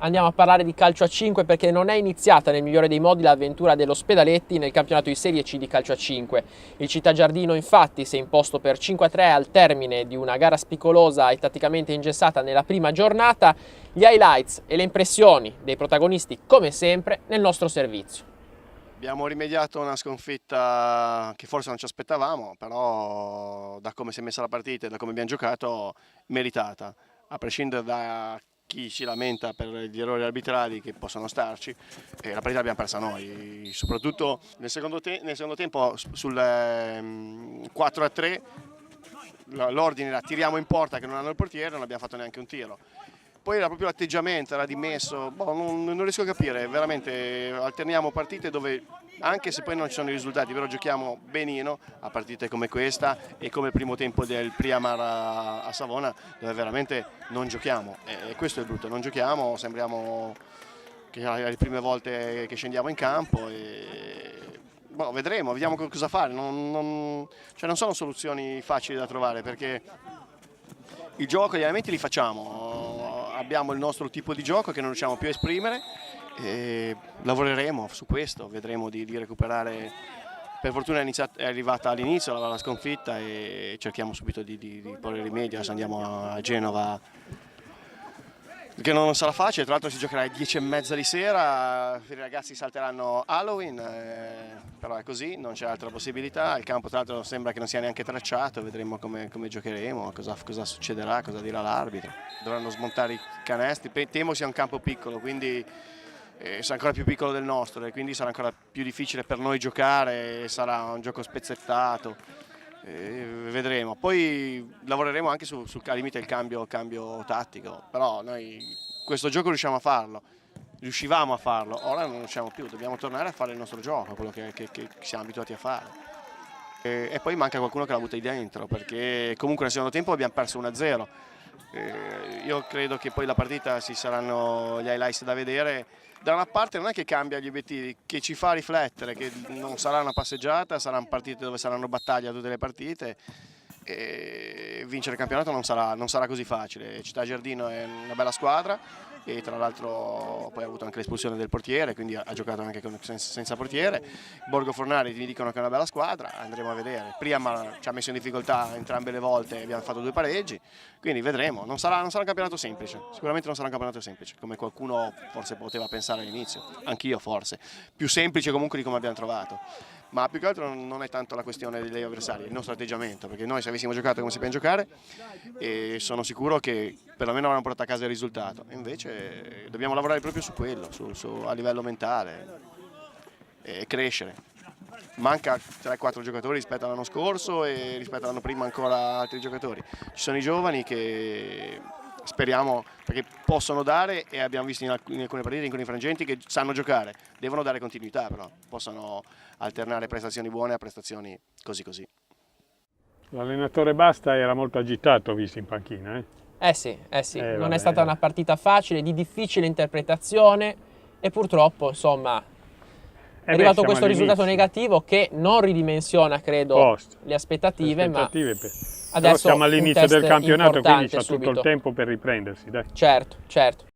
Andiamo a parlare di calcio a 5 perché non è iniziata nel migliore dei modi l'avventura dell'Ospedaletti nel campionato di Serie C di calcio a 5. Il Città Giardino infatti si è imposto per 5-3 al termine di una gara spicolosa e tatticamente ingessata nella prima giornata. Gli highlights e le impressioni dei protagonisti come sempre nel nostro servizio. Abbiamo rimediato a una sconfitta che forse non ci aspettavamo, però da come si è messa la partita e da come abbiamo giocato, meritata, a prescindere da chi ci lamenta per gli errori arbitrali che possono starci, la partita l'abbiamo persa noi, soprattutto nel secondo tempo sul 4-3, l'ordine era tiriamo in porta che non hanno il portiere, non abbiamo fatto neanche un tiro. Poi era proprio l'atteggiamento, era dimesso, non riesco a capire, veramente alterniamo partite dove anche se poi non ci sono i risultati, però giochiamo benino a partite come questa e come il primo tempo del Priamar a Savona dove veramente non giochiamo e questo è il brutto, non giochiamo, sembriamo che le prime volte che scendiamo in campo e vedremo, vediamo cosa fare, non sono soluzioni facili da trovare perché il gioco, gli elementi li facciamo, abbiamo il nostro tipo di gioco che non riusciamo più a esprimere e lavoreremo su questo, vedremo di recuperare. Per fortuna è arrivata all'inizio la sconfitta e cerchiamo subito di porre rimedio. Adesso andiamo a Genova, che non sarà facile, tra l'altro si giocherà alle 10:30 di sera, i ragazzi salteranno Halloween, però è così, non c'è altra possibilità, il campo tra l'altro sembra che non sia neanche tracciato, vedremo come giocheremo, cosa succederà, cosa dirà l'arbitro. Dovranno smontare i canestri, temo sia un campo piccolo, quindi sarà ancora più piccolo del nostro e quindi sarà ancora più difficile per noi giocare, sarà un gioco spezzettato. Vedremo, poi lavoreremo anche al limite il cambio tattico, però noi questo gioco riuscivamo a farlo, ora non riusciamo più, dobbiamo tornare a fare il nostro gioco, quello che siamo abituati a fare. E poi manca qualcuno che l'ha avuta lì dentro, perché comunque nel secondo tempo abbiamo perso 1-0. Io credo che poi la partita ci saranno gli highlights da vedere. Da una parte non è che cambia gli obiettivi, che ci fa riflettere che non sarà una passeggiata, saranno partite dove saranno battaglie a tutte le partite e vincere il campionato non sarà così facile. Città Giardino è una bella squadra e tra l'altro poi ha avuto anche l'espulsione del portiere, quindi ha giocato anche senza portiere. Borgo Fornari mi dicono che è una bella squadra, andremo a vedere. Prima ci ha messo in difficoltà entrambe le volte e abbiamo fatto 2 pareggi, quindi vedremo. Non sarà un campionato semplice, sicuramente non sarà un campionato semplice, come qualcuno forse poteva pensare all'inizio, anch'io forse. Più semplice comunque di come abbiamo trovato. Ma più che altro non è tanto la questione degli avversari, è il nostro atteggiamento, perché noi se avessimo giocato come sappiamo giocare sono sicuro che perlomeno avremmo portato a casa il risultato, invece dobbiamo lavorare proprio su quello, a livello mentale e crescere. Manca 3-4 giocatori rispetto all'anno scorso e rispetto all'anno prima ancora altri giocatori. Ci sono i giovani che speriamo, perché possono dare e abbiamo visto in alcune partite, in alcuni frangenti che sanno giocare, devono dare continuità però, possono alternare prestazioni buone a prestazioni così. L'allenatore Basta era molto agitato visto in panchina, eh? Sì, non è stata una partita facile, di difficile interpretazione e purtroppo insomma è arrivato questo risultato negativo che non ridimensiona credo le aspettative, ma adesso siamo all'inizio del campionato, quindi c'è tutto subito. il tempo per riprendersi, dai. Certo.